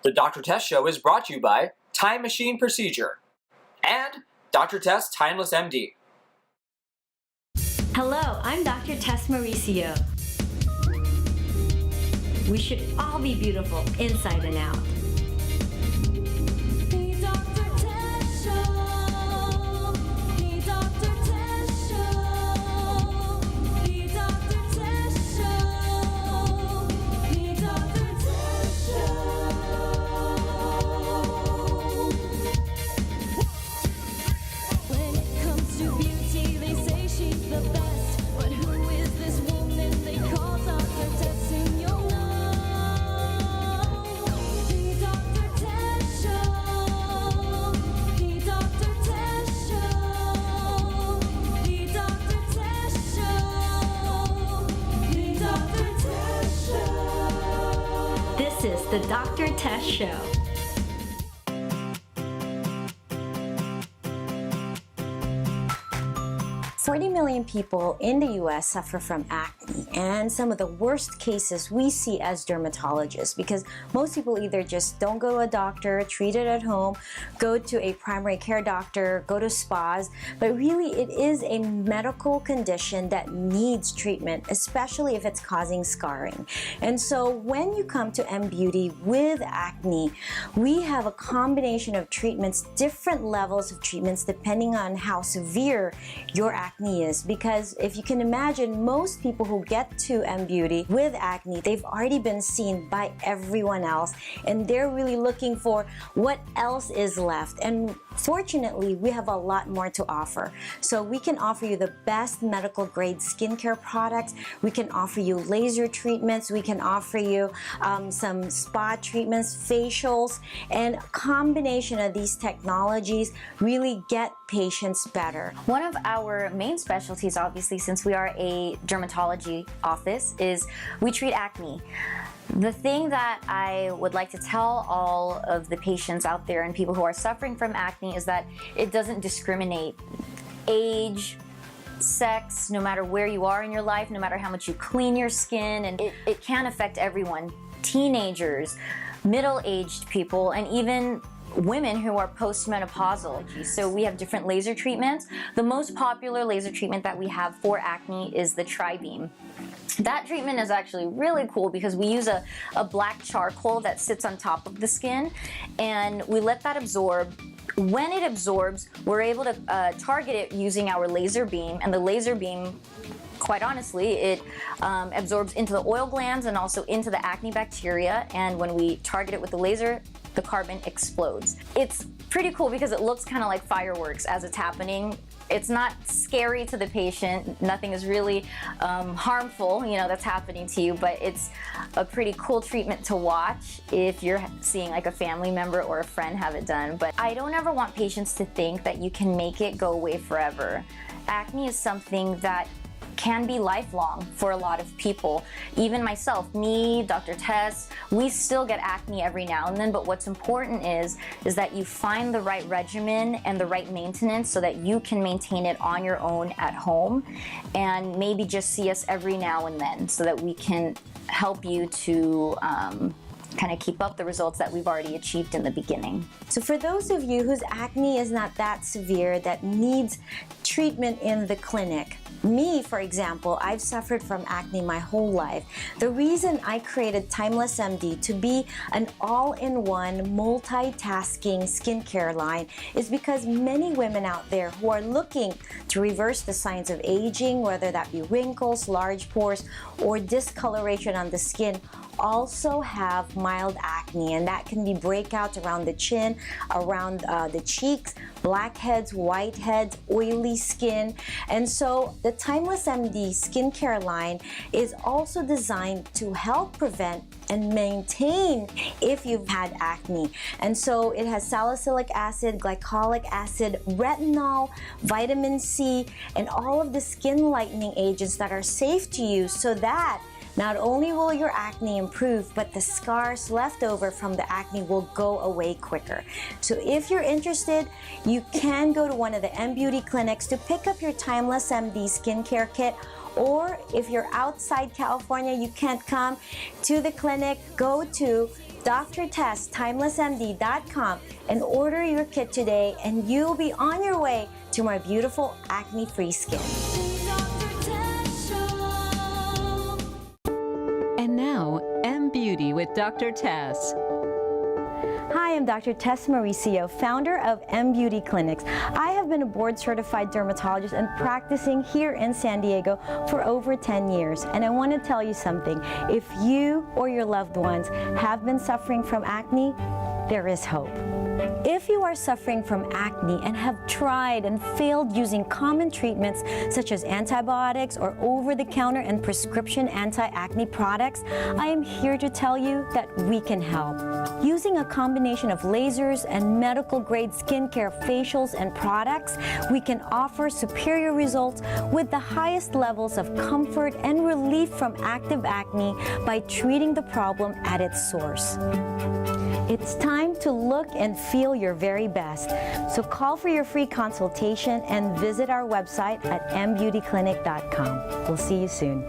The Dr. Tess Show is brought to you by Time Machine Procedure and Dr. Tess Timeless MD. Hello, I'm Dr. Tess Mauricio. We should all be beautiful inside and out. The Dr. Tess Show. The Dr. Tess Show. The Dr. Tess Show. The Dr. Tess Show. When it comes to beauty, they say she's the best. But who is this woman they call Dr. Tess in your know? The Dr. Tess Show. The Dr. Tess Show. The Dr. Tess Show. The Dr. Tess Show. This is the Dr. Tess Show. 40 million people in the US suffer from acne, and some of the worst cases we see as dermatologists, because most people either just don't go to a doctor, treat it at home, go to a primary care doctor, go to spas, but really it is a medical condition that needs treatment, especially if it's causing scarring. And so when you come to M Beauty with acne, we have a combination of treatments, different levels of treatments depending on how severe your acne is, because if you can imagine, most people who get to M Beauty with acne, they've already been seen by everyone else, and they're really looking for what else is left. And fortunately, we have a lot more to offer. So we can offer you the best medical grade skincare products. We can offer you laser treatments. We can offer you some spa treatments, facials, and a combination of these technologies really get patients better. One of our main specialties, obviously, since we are a dermatology office, is we treat acne. The thing that I would like to tell all of the patients out there and people who are suffering from acne is that it doesn't discriminate age, sex, no matter where you are in your life, no matter how much you clean your skin, and it can affect everyone. Teenagers, middle-aged people, and even women who are postmenopausal. So we have different laser treatments. The most popular laser treatment that we have for acne is the Tri-Beam. That treatment is actually really cool because we use a black charcoal that sits on top of the skin, and we let that absorb. When it absorbs, we're able to target it using our laser beam, and the laser beam, quite honestly, it absorbs into the oil glands and also into the acne bacteria, and when we target it with the laser, the carbon explodes. It's pretty cool because it looks kind of like fireworks as it's happening. It's not scary to the patient. Nothing is really harmful, that's happening to you, but it's a pretty cool treatment to watch if you're seeing like a family member or a friend have it done. But I don't ever want patients to think that you can make it go away forever. Acne is something that can be lifelong for a lot of people. Even myself, me, Dr. Tess, we still get acne every now and then, but what's important is that you find the right regimen and the right maintenance so that you can maintain it on your own at home, and maybe just see us every now and then so that we can help you to kind of keep up the results that we've already achieved in the beginning. So for those of you whose acne is not that severe, that needs treatment in the clinic, me, for example, I've suffered from acne my whole life. The reason I created Timeless MD to be an all-in-one multitasking skincare line is because many women out there who are looking to reverse the signs of aging, whether that be wrinkles, large pores, or discoloration on the skin, also have mild acne, and that can be breakouts around the chin, around the cheeks, blackheads, whiteheads, oily skin. And so the Timeless MD skincare line is also designed to help prevent and maintain if you've had acne. And so it has salicylic acid, glycolic acid, retinol, vitamin C, and all of the skin lightening agents that are safe to use, so that not only will your acne improve, but the scars left over from the acne will go away quicker. So if you're interested, you can go to one of the M Beauty clinics to pick up your Timeless MD skincare kit, or if you're outside California, you can't come to the clinic, go to Dr. Tess, timelessmd.com, and order your kit today, and you'll be on your way to more beautiful acne-free skin. Dr. Tess Show. And now, M Beauty with Dr. Tess. Hi, I'm Dr. Tess Mauricio, founder of M Beauty Clinics. I have been a board-certified dermatologist and practicing here in San Diego for over 10 years. And I want to tell you something. If you or your loved ones have been suffering from acne, there is hope. If you are suffering from acne and have tried and failed using common treatments such as antibiotics or over-the-counter and prescription anti-acne products, I am here to tell you that we can help. Using a combination of lasers and medical-grade skincare facials and products, we can offer superior results with the highest levels of comfort and relief from active acne by treating the problem at its source. It's time to look and feel your very best. So call for your free consultation and visit our website at mbeautyclinic.com. We'll see you soon.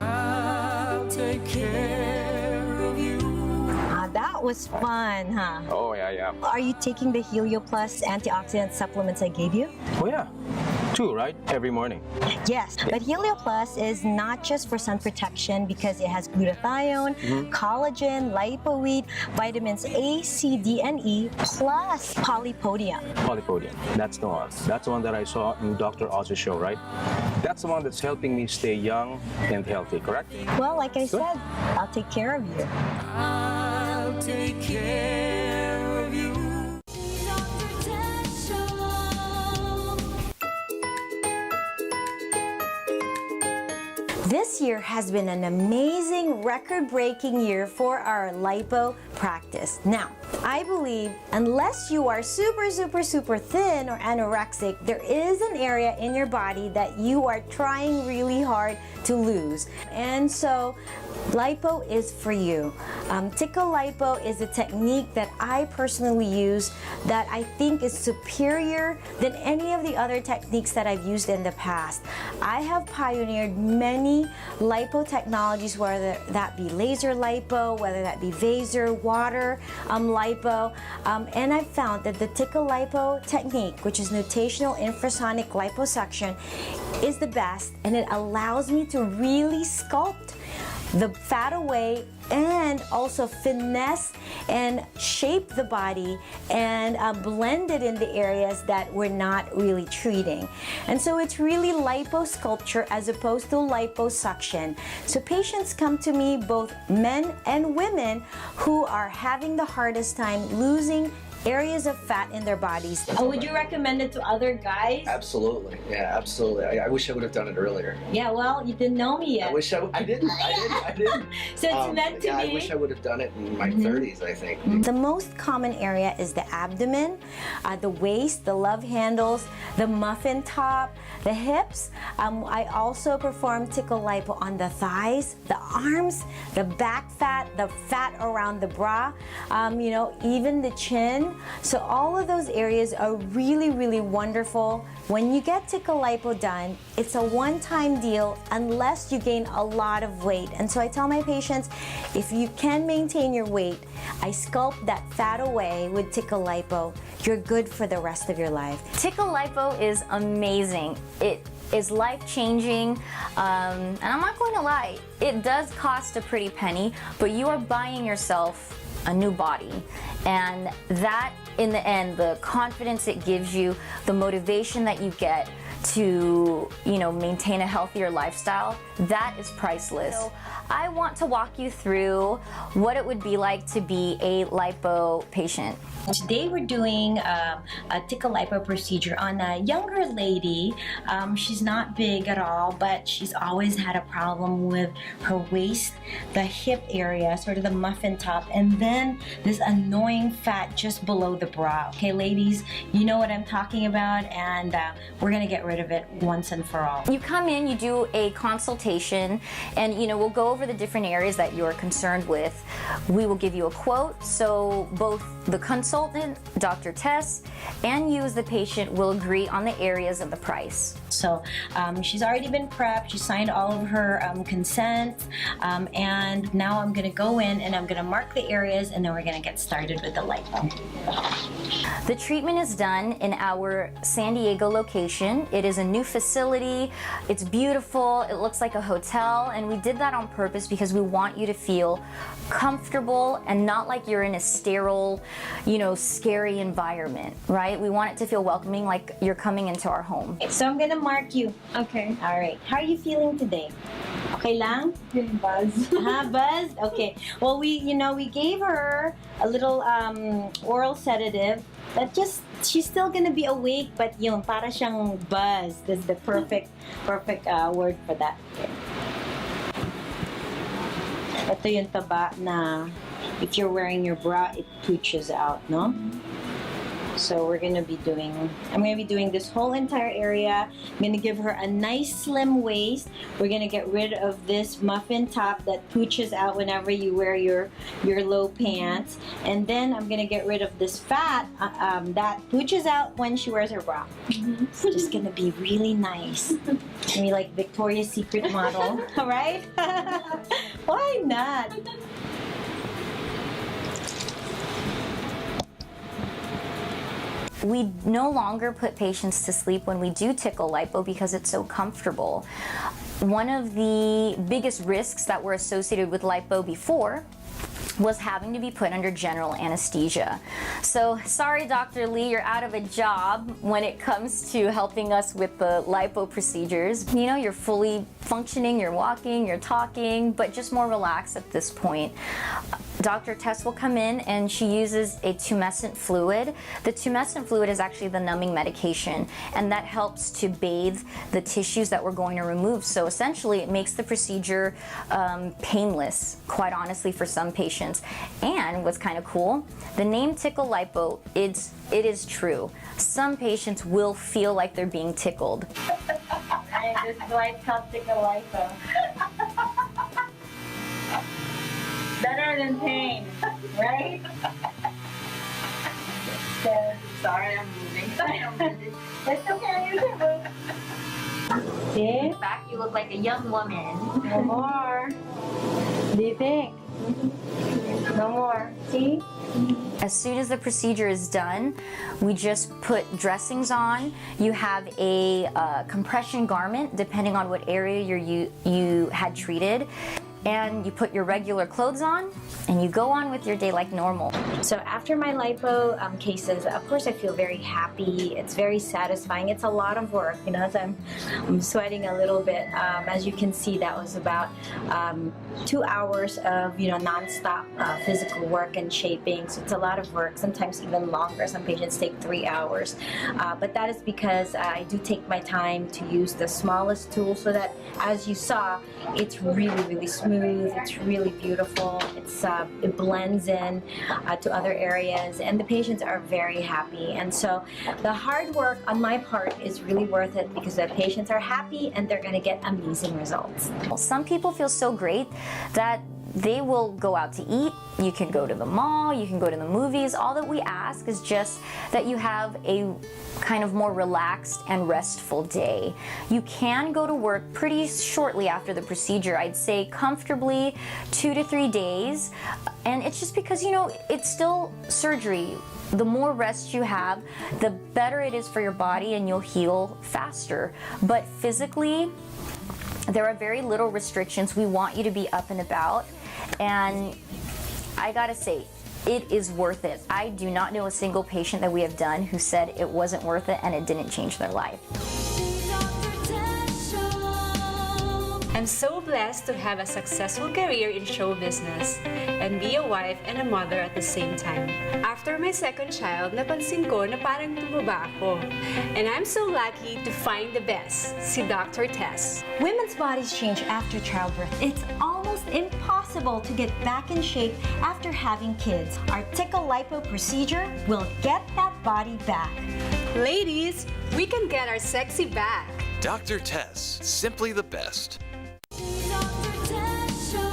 I'll take care of you. That was fun, huh? Oh, yeah. Are you taking the Helio Plus antioxidant supplements I gave you? Oh, yeah. 2, right? Every morning. Yes, but Helio Plus is not just for sun protection because it has glutathione, collagen, lipoweed, vitamins A, C, D, and E, plus polypodium. Polypodium. That's the one. That's the one that I saw in Dr. Oz's show, right? That's the one that's helping me stay young and healthy, correct? Well, like I said, I'll take care of you. I'll take care of you. Dr. Tess Show. This year has been an amazing, record-breaking year for our lipo practice. Now, I believe unless you are super thin or anorexic, there is an area in your body that you are trying really hard to lose. And so, lipo is for you. Tickle lipo is a technique that I personally use that I think is superior than any of the other techniques that I've used in the past. I have pioneered many lipo technologies, whether that be laser lipo, whether that be vaser, water lipo, and I've found that the tickle lipo technique, which is nutational infrasonic liposuction, is the best, and it allows me to really sculpt the fat away and also finesse and shape the body and blend it in the areas that we're not really treating. And so it's really liposculpture as opposed to liposuction. So patients come to me, both men and women, who are having the hardest time losing areas of fat in their bodies. Would you recommend it to other guys? Absolutely. Yeah, absolutely. I wish I would have done it earlier. Yeah, well, you didn't know me yet. I wish I didn't. So it's meant to yeah, be. I wish I would have done it in my 30s, I think. The most common area is the abdomen, the waist, the love handles, the muffin top, the hips. I also perform tickle lipo on the thighs, the arms, the back fat, the fat around the bra, even the chin. So all of those areas are really wonderful. When you get tickle lipo done, it's a one-time deal unless you gain a lot of weight. And so I tell my patients, if you can maintain your weight, I sculpt that fat away with tickle lipo. You're good for the rest of your life. Tickle lipo is amazing. It is life-changing, and I'm not going to lie, it does cost a pretty penny, but you are buying yourself a new body, and that in the end, the confidence it gives you, the motivation that you get to maintain a healthier lifestyle, that is priceless. So I want to walk you through what it would be like to be a lipo patient. Today we're doing a tickle lipo procedure on a younger lady. She's not big at all, but she's always had a problem with her waist, the hip area, sort of the muffin top, and then this annoying fat just below the bra. Okay, ladies, you know what I'm talking about, and we're gonna get rid of it once and for all. You come in, you do a consultation, and we'll go over the different areas that you're concerned with. We will give you a quote, so both the consultant, Dr. Tess, and you as the patient will agree on the areas and the price. So she's already been prepped, she signed all of her consent, and now I'm gonna go in and I'm gonna mark the areas, and then we're gonna get started with the lipo. The treatment is done in our San Diego location. It is a new facility. It's beautiful. It looks like a hotel, and we did that on purpose because we want you to feel comfortable and not like you're in a sterile, scary environment, right? We want it to feel welcoming, like you're coming into our home. So I'm gonna mark you. Okay. All right. How are you feeling today? Okay lang? Buzz. Buzzed? Okay. Well, we gave her a little oral sedative that she's still gonna be awake, but yung para siyang buzz. That's the perfect word for that. Okay. Ito yung taba na if you're wearing your bra, it pooches out, no? So I'm gonna be doing this whole entire area. I'm gonna give her a nice slim waist. We're gonna get rid of this muffin top that pooches out whenever you wear your low pants. And then I'm gonna get rid of this fat that pooches out when she wears her bra. It's just gonna be really nice. Maybe like Victoria's Secret model, right? Why not? We no longer put patients to sleep when we do tickle lipo because it's so comfortable. One of the biggest risks that were associated with lipo before was having to be put under general anesthesia. So sorry, Dr. Lee, you're out of a job when it comes to helping us with the lipo procedures. You're fully functioning, you're walking, you're talking, but just more relaxed at this point. Dr. Tess will come in and she uses a tumescent fluid. The tumescent fluid is actually the numbing medication, and that helps to bathe the tissues that we're going to remove. So essentially it makes the procedure painless, quite honestly, for some patients. And what's kind of cool, the name tickle lipo, it is true. Some patients will feel like they're being tickled. This is why it's called tickle lipo. Better than pain, right? Sorry, I'm moving. It's okay, you can move. See? Back, you look like a young woman. No more. What do you think? No more. See? As soon as the procedure is done, we just put dressings on. You have a compression garment, depending on what area you had treated. And you put your regular clothes on and you go on with your day like normal. So after my lipo cases, of course I feel very happy. It's very satisfying. It's a lot of work, so I'm sweating a little bit. As you can see, that was about 2 hours of non-stop physical work and shaping. So it's a lot of work, sometimes even longer. Some patients take 3 hours. But that is because I do take my time to use the smallest tool so that, as you saw, it's really, really smooth. It's really beautiful. It blends in to other areas, and the patients are very happy. And so the hard work on my part is really worth it because the patients are happy and they're going to get amazing results. Some people feel so great that they will go out to eat. You can go to the mall, you can go to the movies. All that we ask is just that you have a kind of more relaxed and restful day. You can go to work pretty shortly after the procedure. I'd say comfortably 2 to 3 days. And it's just because, it's still surgery. The more rest you have, the better it is for your body and you'll heal faster. But physically, there are very little restrictions. We want you to be up and about. And I gotta say, it is worth it. I do not know a single patient that we have done who said it wasn't worth it and it didn't change their life. Dr. Tess Show. I'm so blessed to have a successful career in show business and be a wife and a mother at the same time. After my second child, napansin ko na parang tumaba ako. And I'm so lucky to find the best, si Dr. Tess. Women's bodies change after childbirth. It's almost impossible to get back in shape after having kids. Our tickle lipo procedure will get that body back. Ladies, we can get our sexy back. Dr. Tess, simply the best. Dr. Tess Show.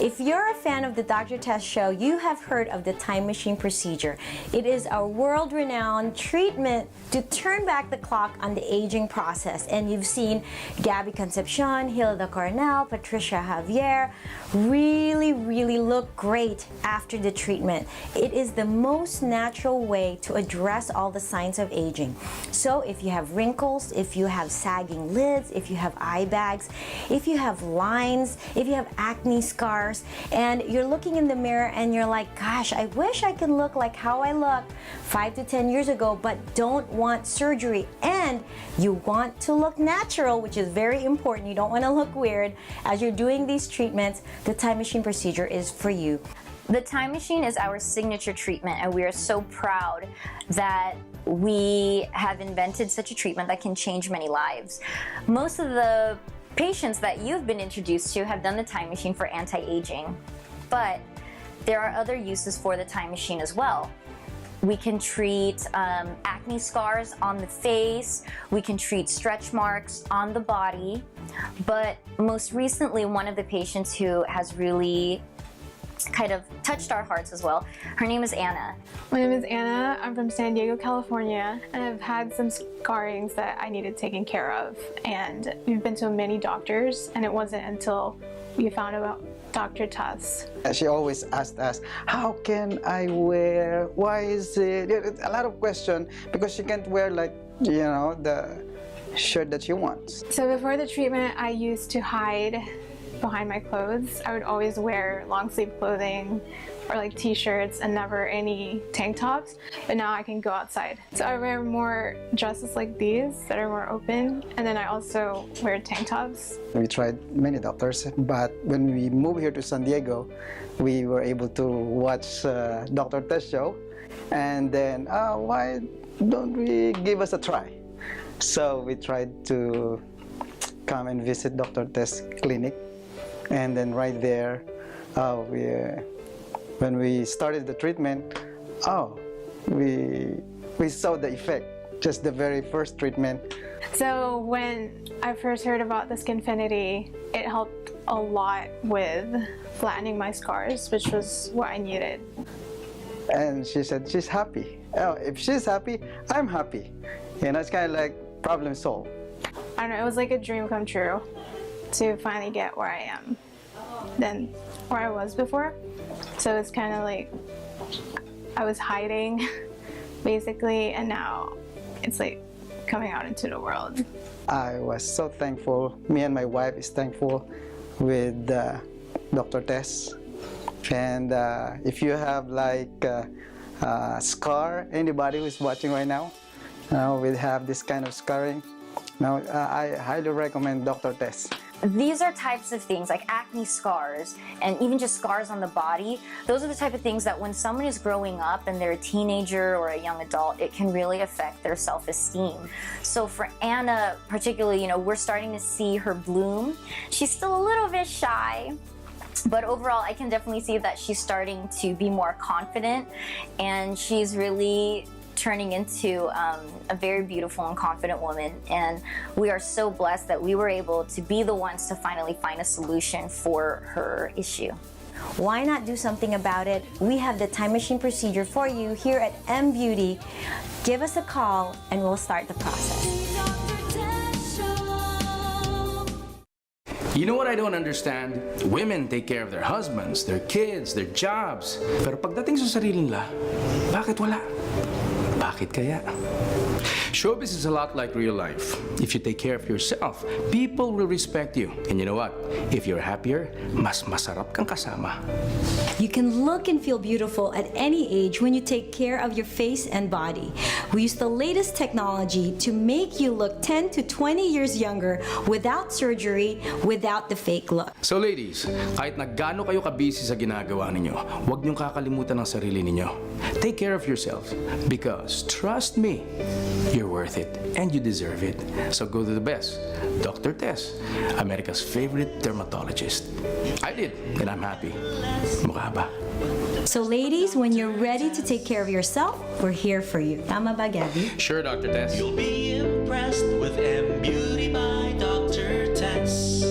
If you're a fan of the Dr. Tess Show, you have heard of the time machine procedure. It is a world-renowned treatment to turn back the clock on the aging process. And you've seen Gabby Concepcion, Hilda Cornell, Patricia Javier really look great after the treatment. It is the most natural way to address all the signs of aging. So if you have wrinkles, if you have sagging lids, if you have eye bags, if you have lines, if you have acne scars, and you're looking in the mirror and you're like, gosh, I wish I could look like how I looked 5 to 10 years ago, but don't want surgery, and you want to look natural, which is very important. You don't want to look weird as you're doing these treatments. The time machine procedure is for you. The time machine is our signature treatment, and we are so proud that we have invented such a treatment that can change many lives. Most of the patients that you've been introduced to have done the time machine for anti-aging, but there are other uses for the time machine as well. We can treat acne scars on the face, we can treat stretch marks on the body, but most recently, one of the patients who has really kind of touched our hearts as well, her name is Anna. My name is Anna. I'm from San Diego, California, and I've had some scarrings that I needed taken care of. And we've been to many doctors, and it wasn't until we found about Dr. Tess. She always asked us, how can I wear? Why is it? A lot of questions, because she can't wear, like, you know, the shirt that she wants. So before the treatment, I used to hide behind my clothes. I would always wear long sleeve clothing or like t-shirts and never any tank tops, but now I can go outside. So I wear more dresses like these that are more open, and then I also wear tank tops. We tried many doctors, but when we moved here to San Diego, we were able to watch Dr. Tess show, and then why don't we give us a try? So we tried to come and visit Dr. Tess clinic. And then right there, when we started the treatment, we saw the effect, just the very first treatment. So when I first heard about the Skinfinity, it helped a lot with flattening my scars, which was what I needed. And she said she's happy. Oh, if she's happy, I'm happy. You know, it's kind of like problem solved. I don't know, it was like a dream come true to finally get where I am than where I was before. So it's kind of like I was hiding basically, and now it's like coming out into the world. I was so thankful. Me and my wife is thankful with Dr. Tess. And if you have like a scar, anybody who's watching right now, will have this kind of scarring, now I highly recommend Dr. Tess. These are types of things like acne scars and even just scars on the body. Those are the type of things that when someone is growing up and they're a teenager or a young adult, it can really affect their self-esteem. So for Anna particularly, you know, we're starting to see her bloom. She's still a little bit shy, but overall I can definitely see that she's starting to be more confident, and she's really turning into a very beautiful and confident woman, and we are so blessed that we were able to be the ones to finally find a solution for her issue. Why not do something about it? We have the time machine procedure for you here at M Beauty. Give us a call and we'll start the process. You know what I don't understand? Women take care of their husbands, their kids, their jobs. Pero pagdating sa sarili nila, bakit wala? Bakit kaya? Showbiz is a lot like real life. If you take care of yourself, people will respect you. And you know what? If you're happier, mas masarap kang kasama. You can look and feel beautiful at any age when you take care of your face and body. We use the latest technology to make you look 10 to 20 years younger without surgery, without the fake look. So ladies, kahit na gaano kayo kabisi sa ginagawa ninyo, huwag niyong kakalimutan ang sarili ninyo. Take care of yourself because trust me, you're worth it and you deserve it. So go to the best, Dr. Tess, America's favorite dermatologist. I did, and I'm happy. Mukha ba? So ladies, when you're ready to take care of yourself, we're here for you. Tama ba, Gabby? Sure, Dr. Tess. You'll be impressed with M Beauty by Dr. Tess.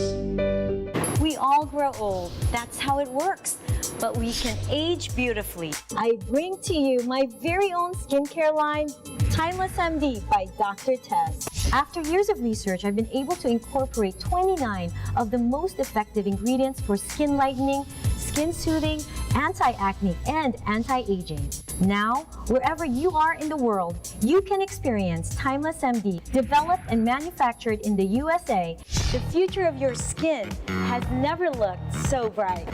We all grow old. That's how it works. But we can age beautifully. I bring to you my very own skincare line, Timeless MD by Dr. Tess. After years of research, I've been able to incorporate 29 of the most effective ingredients for skin lightening, skin soothing, anti-acne, and anti-aging. Now, wherever you are in the world, you can experience Timeless MD, developed and manufactured in the USA. The future of your skin has never looked so bright.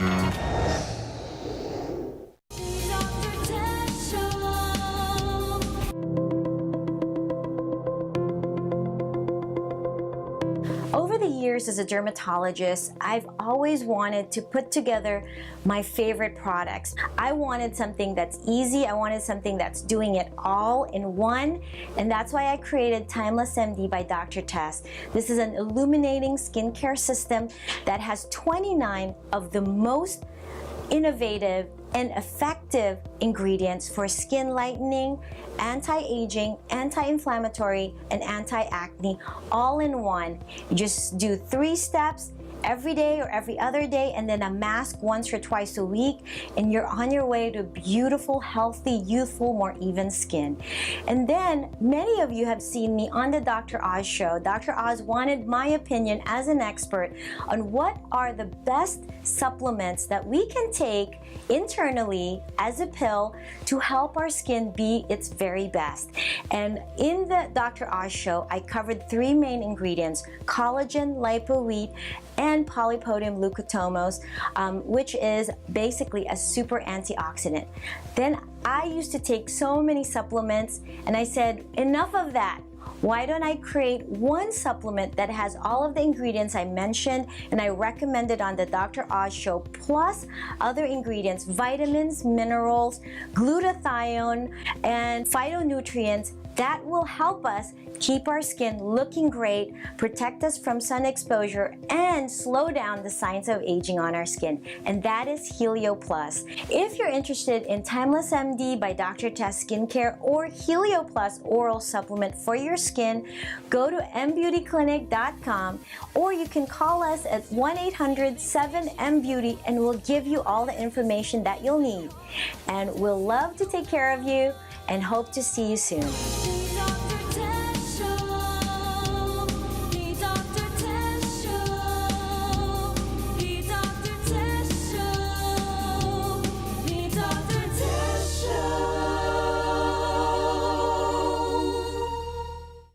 Over the years as a dermatologist, I've always wanted to put together my favorite products. I wanted something that's easy. I wanted something that's doing it all in one. And that's why I created Timeless MD by Dr. Tess. This is an illuminating skincare system that has 29 of the most innovative and effective ingredients for skin lightening, anti-aging, anti-inflammatory, and anti-acne all in one. You just do 3 steps every day or every other day, and then a mask once or twice a week, and you're on your way to beautiful, healthy, youthful, more even skin. And then many of you have seen me on the Dr. Oz show. Dr. Oz wanted my opinion as an expert on what are the best supplements that we can take internally as a pill to help our skin be its very best. And in the Dr. Oz show, I covered 3 main ingredients: collagen, lipo-wheat, and polypodium leucotomos, which is basically a super antioxidant. Then I used to take so many supplements, and I said, enough of that. Why don't I create one supplement that has all of the ingredients I mentioned and I recommended on the Dr. Oz show, plus other ingredients, vitamins, minerals, glutathione, and phytonutrients that will help us keep our skin looking great, protect us from sun exposure, and slow down the signs of aging on our skin. And that is Helio Plus. If you're interested in Timeless MD by Dr. Tess Skincare or Helio Plus oral supplement for your skin, go to mbeautyclinic.com, or you can call us at 1-800-7-MBEAUTY and we'll give you all the information that you'll need. And we'll love to take care of you and hope to see you soon.